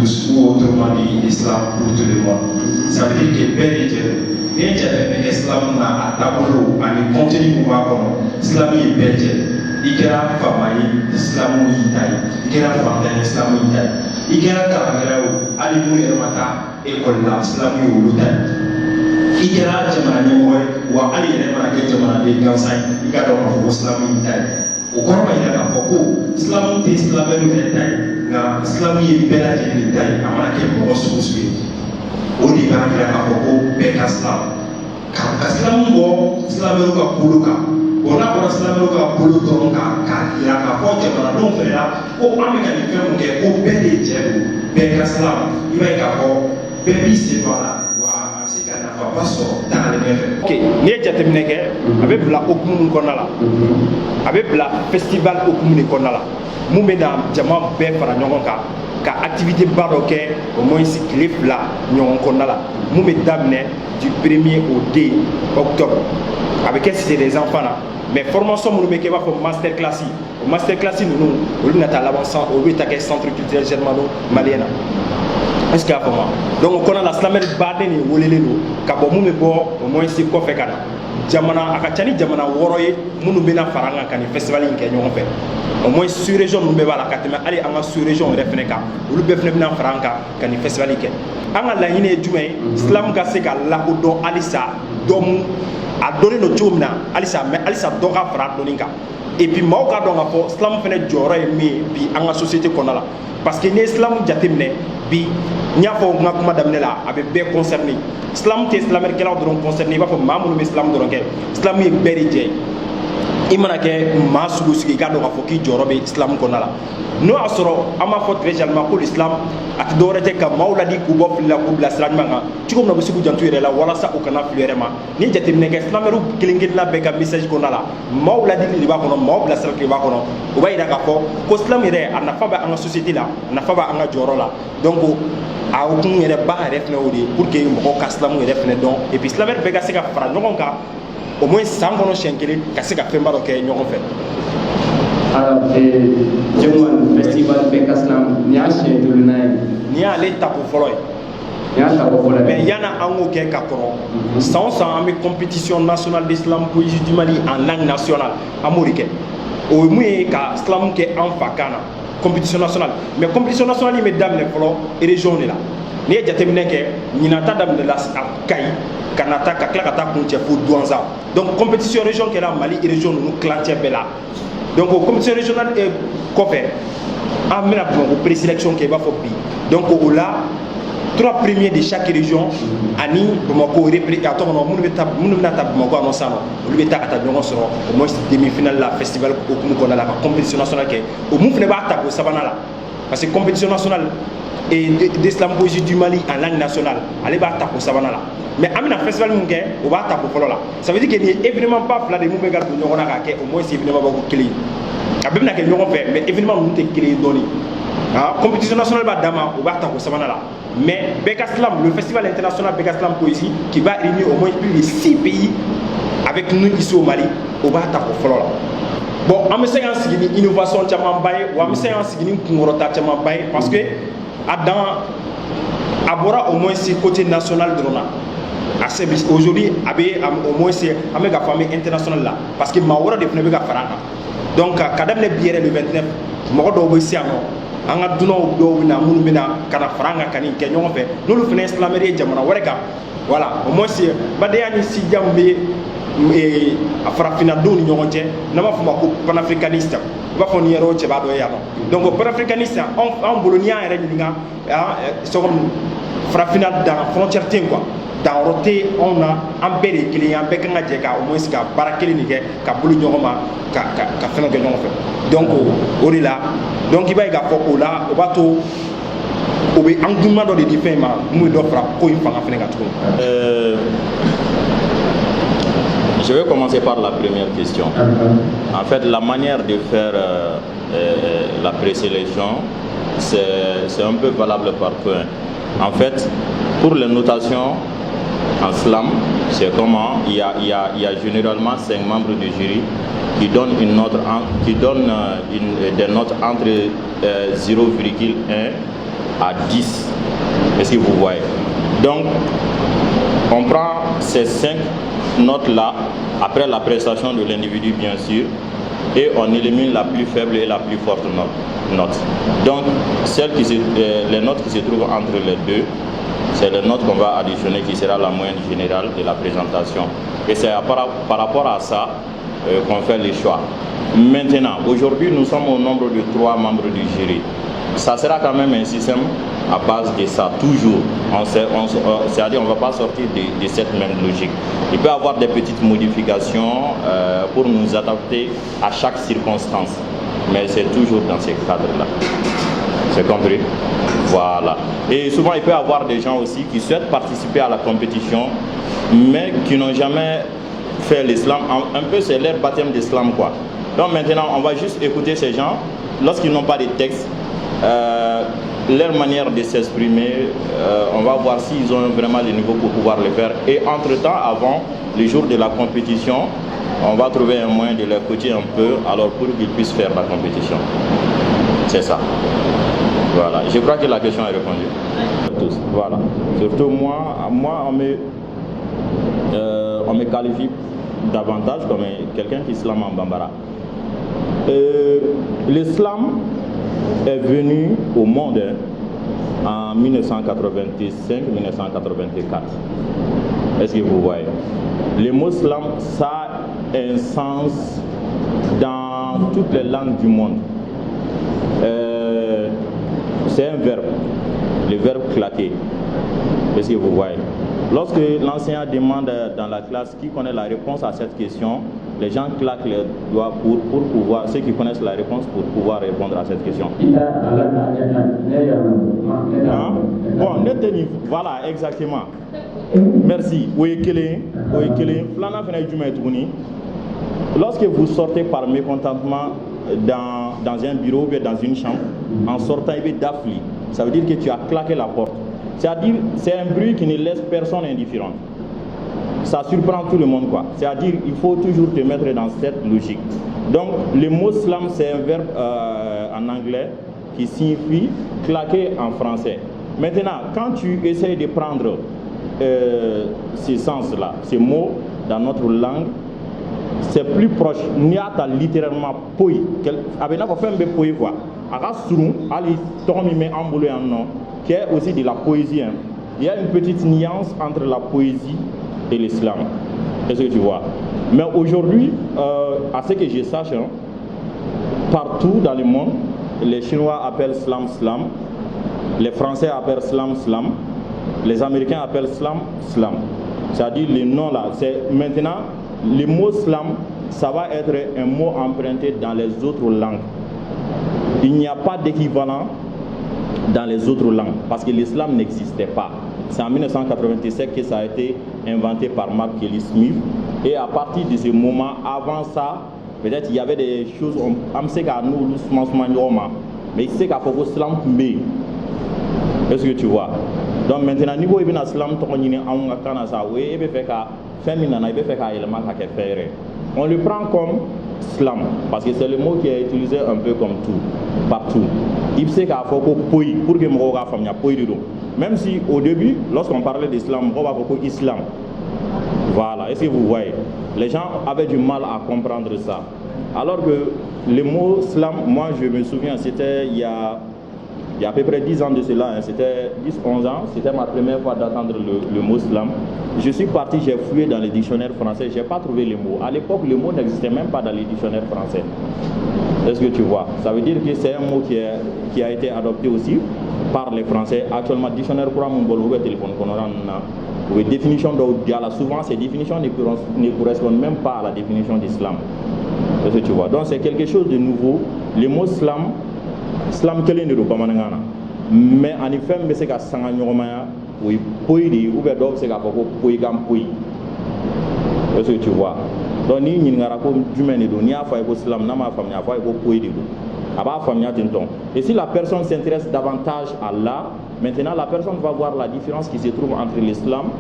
tous, ou autrement dit l'islam pour tout le monde. Ça veut dire que bel et bien l'islam n'a à tableau, à ne contenu pour moi, l'islam est bel. Il y a l'islam il y a l'islam il y a école là, l'islam il y a ou ali il y a o kɔrɔ ma yira k'a fɔ ko silamu tɛ silamɛw yɛrɛ ta ye nka silamu ye bɛɛ lajɛlen ta ye a mana kɛ mɔgɔ sugu o sugu ye o de b'a yira k'a fɔ ko bɛɛ ka silamu ka silamu bɔ silamɛw ka bolo kan bon n'a bɔra silamɛw ka bolo dɔrɔn kan k'a yira k'a fɔ jamanadenw fɛnɛ la ko an bɛ ka nin fɛn mun kɛ ko bɛɛ de jɛ don bɛɛ ka silamu i b'a ye k'a fɔ bɛɛ b'i sen don a la wa a bɛ se ka nafaba sɔrɔ tagalen ɲɛfɛ. Ok, n'i ye jateminɛ kɛ a bɛ bila okumu min kɔnɔna la a bɛ bila festival okumu de kɔnɔna la mun bɛ na jama bɛɛ fara ɲɔgɔn kan ka activité ba dɔ kɛ au moins tile fila ɲɔgɔn kɔnɔna la mun bɛ daminɛ du 1er au 2 octobre a bɛ kɛ cité des enfants na mais formation minnu bɛ kɛ i b'a fɔ master classe o master classe ninnu olu bɛna taa laban olu bɛ taa kɛ centre culturel germano malien na. Est-ce qu'il y a comment? Donc on a la slammer baden ni wolelen do ka bɔ mun bɛ bɔ au moins si kɔfɛ ka na jamana a ka ca ni jamana 6 ye minnu bɛna fara an kan ka nin festival in kɛ ɲɔgɔn fɛ au moins sur région ninnu bɛɛ b'a la ka tɛmɛ hali an ka sur région yɛrɛ fɛnɛ kan olu bɛɛ fɛnɛ bɛna fara an kan ka nin festival in kɛ an ka laɲini ye jumɛn ye silamu ka se ka lakodɔn halisa dɔmu a dɔnnen don cogo min na halisa mais halisa dɔ ka fara a dɔnni kan et puis maaw ka dɔn k'a fɔ silamu fɛnɛ jɔyɔrɔ ye min ye bi an ka société kɔnɔna la parce que n'i ye silamu jateminɛ bi n y'a fɔ n ka kuma daminɛ la a bɛ bɛɛ concerné silamu tɛ silamɛkɛlaw dɔrɔn concerné i b'a fɔ maa minnu bɛ silamu dɔrɔn kɛ silamu ye bɛɛ de jɛ ye i mana kɛ maa sugu sugu i k'a dɔn k'a fɔ k'i jɔyɔrɔ bɛ silamu kɔnɔna la n'o y'a sɔrɔ an b'a fɔ très généralement ko l'islam a tɛ dɔwɛrɛ tɛ ka maaw ladi k'u bɔ fili la k'u bila sira ɲuman kan cogo min na u bɛ se k'u janto yɛrɛ la walasa u kana fili yɛrɛ ma ni jateminɛ kɛ silamɛw kelen kelenna bɛɛ ka message kɔnɔna la maaw ladili de b'a kɔnɔ maaw bilasirali de b'a kɔnɔ o b'a yira k'a fɔ ko silamu yɛrɛ a nafa bɛ an ka société la a nafa bɛ an ka jɔyɔrɔ la donc a hukumu yɛrɛ ba yɛrɛ fɛnɛ o de ye pour que mɔgɔw ka silamu yɛrɛ fɛnɛ dɔn et puis silamɛ bɛɛ ka se ka fara ɲɔgɔn kan au moins san kɔnɔ siɲɛ kelen ka se ka fɛnba dɔ kɛ ɲɔgɔn fɛ. Alors, Jemwan festival bɛɛ ka silamu ni y'a siɲɛ joli n'a ye. Ni y'ale tapo fɔlɔ ye. Ni y'a tapo fɔlɔ ye. Mais yanni an k'o kɛ ka kɔrɔ san o san an bɛ compétition nationale d'islam poésie du Mali en langue nationale an b'o de kɛ o ye mun ye ka silamu kɛ an fa kan na compétition nationale mais compétition nationale in bɛ daminɛ fɔlɔ région de la n'i ye jateminɛ kɛ ɲinan ta daminɛ la Kayi ka na ta ka tila ka taa kuncɛ fo Douanza donc compétition région kɛra Mali région ninnu kilancɛ bɛɛ la donc compétition régionale kɔfɛ an bɛna Bamakɔ présélection kɛ i b'a fɔ bi donc o la 3 premiers de chaque région ani Bamakɔ a tɔgɔ minnu bɛna ta Bamakɔ yan nɔ sisan nɔ olu bɛ taa ka taa ɲɔgɔn sɔrɔ au moins demi-finale la festival hukumu kɔnɔna la ka compétition nationale kɛ o mun fana b'a ta o sabanan la parce que compétition nationale d'islam poésie du Mali en langue nationale ale b'a ta o sabanan la mais an bɛna festival mun kɛ o b'a ta o fɔlɔ la ça veut dire que nin ye événement ba fila de mun bɛ ka don ɲɔgɔn na k'a kɛ au moins événement ba ko kelen a bɛɛ bɛna kɛ ɲɔgɔn fɛ mais événement ninnu tɛ kelen ye dɔɔni compétition nationale b'a d'a ma o b'a ta o sabanan la mais bɛɛ ka silamu le festival international bɛɛ ka silamu poésie qui va réunir au moins plus de 6 pays avec nous ici au Mali o b'a ta o fɔlɔ la bon an bɛ se k'an sigi ni innovation camanba ye wa an bɛ se k'an sigi ni kunkɔrɔta camanba ye parce que a bɔra au moins côté national dɔrɔn na aujourd'hui a bɛ au moins an bɛ ka fɔ an bɛ international la parce que maa wɛrɛ de fana bɛ ka fara an kan donc ka daminɛ bi yɛrɛ le 29 mɔgɔ dɔw bɛ se yan nɔ an ka dunanw dɔw bɛ na minnu bɛ na ka na fara an kan ka nin kɛ ɲɔgɔn fɛ n'olu fana ye silamɛri ye jamana wɛrɛ kan voilà au moins badenya ni sidiya min bɛ farafinnadenw ni ɲɔgɔn cɛ n'an b'a fɔ o ma ko panafricaniste i b'a fɔ nin yɛrɛ o cɛba dɔ ye yan nɔ donc panafricaniste anw bolo n'i y'an yɛrɛ ɲininka farafinna dan frontière tɛ yen quoi danyɔrɔ tɛ anw na an bɛɛ de ye kelen ye an bɛɛ kan ka jɛ ka au moins ka baara kelen de kɛ ka bolo ɲɔgɔn ma ka fɛn kɛ ɲɔgɔn fɛ donc o de la donc i b'a ye k'a fɔ o la o b'a to o bɛ an gunman dɔ de di fɛn in ma mun bɛ dɔ fara ko in fanga fɛnɛ kan tuguni. Je vais commencer par la première question. En fait, la manière de faire la présélection, c'est un peu valable partout. En fait, pour les notations en slam, c'est comment il y a généralement 5 membres du jury qui donnent des notes entre 0,1 à 10. Est-ce que vous voyez? Donc, on prend ces 5 notes-là, après la prestation de l'individu bien sûr, et on élimine la plus faible et la plus forte note. Donc, les notes qui se trouvent entre les deux, c'est les notes qu'on va additionner qui sera la moyenne générale de la présentation. Et c'est par rapport à ça qu'on fait les choix. Maintenant, aujourd'hui, nous sommes au nombre de 3 membres du jury. Ça sera quand même un système à base de ça, toujours. C'est-à-dire qu'on ne va pas sortir de cette même logique. Il peut y avoir des petites modifications pour nous adapter à chaque circonstance. Mais c'est toujours dans ces cadres-là. C'est compris? Voilà. Et souvent, il peut y avoir des gens aussi qui souhaitent participer à la compétition, mais qui n'ont jamais fait l'islam. Un peu, c'est leur baptême d'islam, quoi. Donc maintenant, on va juste écouter ces gens. Lorsqu'ils n'ont pas de texte, leur manière de s'exprimer, on va voir s'ils ont vraiment le niveau pour pouvoir le faire. Et entre-temps, avant le jour de la compétition, on va trouver un moyen de les coacher un peu, alors pour qu'ils puissent faire la compétition. C'est ça. Voilà. Je crois que la question est répondue. Tous. Voilà. Surtout moi on me qualifie davantage comme quelqu'un qui slame en Bambara. L'islam est venu au monde en 1985-1984. Est-ce que vous voyez? Le mot islam, ça a un sens dans toutes les langues du monde. C'est un verbe, le verbe claquer. Est-ce que vous voyez? Lorsque l'enseignant demande dans la classe qui connaît la réponse à cette question, les gens claquent les doigts pour pouvoir, ceux qui connaissent la réponse pour pouvoir répondre à cette question. Hein? Bon, voilà, exactement. Merci. Lorsque vous sortez par mécontentement dans un bureau ou dans une chambre, en sortant, il va d'affli. Ça veut dire que tu as claqué la porte. C'est-à-dire, c'est un bruit qui ne laisse personne indifférent. Ça surprend tout le monde, quoi. C'est-à-dire, il faut toujours te mettre dans cette logique. Donc, le mot slam, c'est un verbe en anglais qui signifie claquer en français. Maintenant, quand tu essayes de prendre ces sens-là, ces mots dans notre langue, c'est plus proche. N'y a pas littéralement poi. Avec n'a pas fait un poi quoi. Arasuru, ali tomi me amboulé en nom, qui est aussi de la poésie. Hein. Il y a une petite nuance entre la poésie et l'islam. Est-ce que tu vois? Mais aujourd'hui, à ce que je sache, hein, partout dans le monde, les Chinois appellent slam slam, les Français appellent slam slam, les Américains appellent slam slam. C'est-à-dire les noms là, c'est maintenant le mot slam, ça va être un mot emprunté dans les autres langues. Il n'y a pas d'équivalent dans les autres langues parce que l'islam n'existait pas. C'est en 1987 que ça a été inventé par Mark Kelly Smith. Et à partir de ce moment, avant ça, peut-être il y avait des choses, on sait qu'à nous, mais il sait qu'à propos slam, est-ce que tu vois? Donc maintenant, niveau de l'islam, on le prend comme slam parce que c'est le mot qui est utilisé un peu comme tout, partout. Il sait qu'il faut pour que même si au début, lorsqu'on parlait d'islam, on va beaucoup islam. Voilà, est-ce que vous voyez? Les gens avaient du mal à comprendre ça. Alors que le mot slam, moi je me souviens, c'était il y a à peu près 10 ans de cela, hein, c'était 10-11 ans, c'était ma première fois d'entendre le mot slam. Je suis parti, j'ai fouillé dans les dictionnaires français, je n'ai pas trouvé le mot. À l'époque, le mot n'existait même pas dans les dictionnaires français. Est-ce que tu vois? Ça veut dire que c'est un mot qui a été adopté aussi par les Français. Actuellement, dictionnaire pour mon téléphone, les définitions d'Oudjala, souvent ces définitions ne correspondent même pas à la définition d'islam. Est-ce que tu vois? Donc c'est quelque chose de nouveau. Le mot slam kelen de bamanangana mais en effet mais c'est qu'à sanganyomaya oui poidi ou bien donc c'est qu'à propos poigam poi. Est-ce que tu vois? Donc ni ngara ko jumene do ni afa ko slam na ma famia afa ko poidi do aba famia tinton. Et si la personne s'intéresse davantage à l'art, maintenant la personne va voir la différence qui se trouve entre l'islam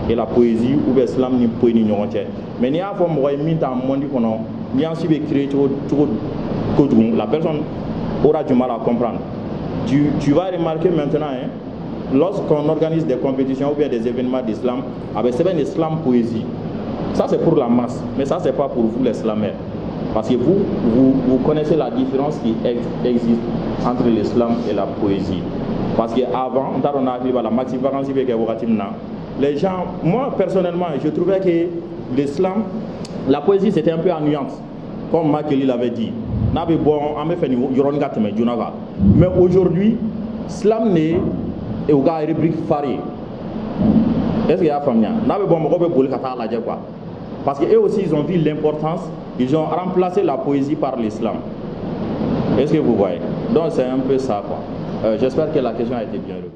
et la poésie ou bien slam ni poidi nyonche. Mais ni afa mo mi ta mondi kono ni ensuite créer tout la personne aura du mal à comprendre. Tu vas remarquer maintenant, hein, lorsqu'on organise des compétitions ou bien des événements d'islam, c'est bien l'islam poésie. Ça c'est pour la masse, mais ça c'est pas pour vous les slameurs. Parce que vous connaissez la différence qui existe entre l'islam et la poésie. Parce qu'avant, on arrive à la maxi vacances, les gens, moi personnellement, je trouvais que l'islam, la poésie c'était un peu ennuyante, comme Makeli l'avait dit. Mais aujourd'hui, l'islam n'est pas une rubrique farée. Est-ce qu'il y a famille? Parce qu'eux aussi, ils ont vu l'importance, ils ont remplacé la poésie par l'islam. Est-ce que vous voyez? Donc c'est un peu ça, quoi. J'espère que la question a été bien répondue.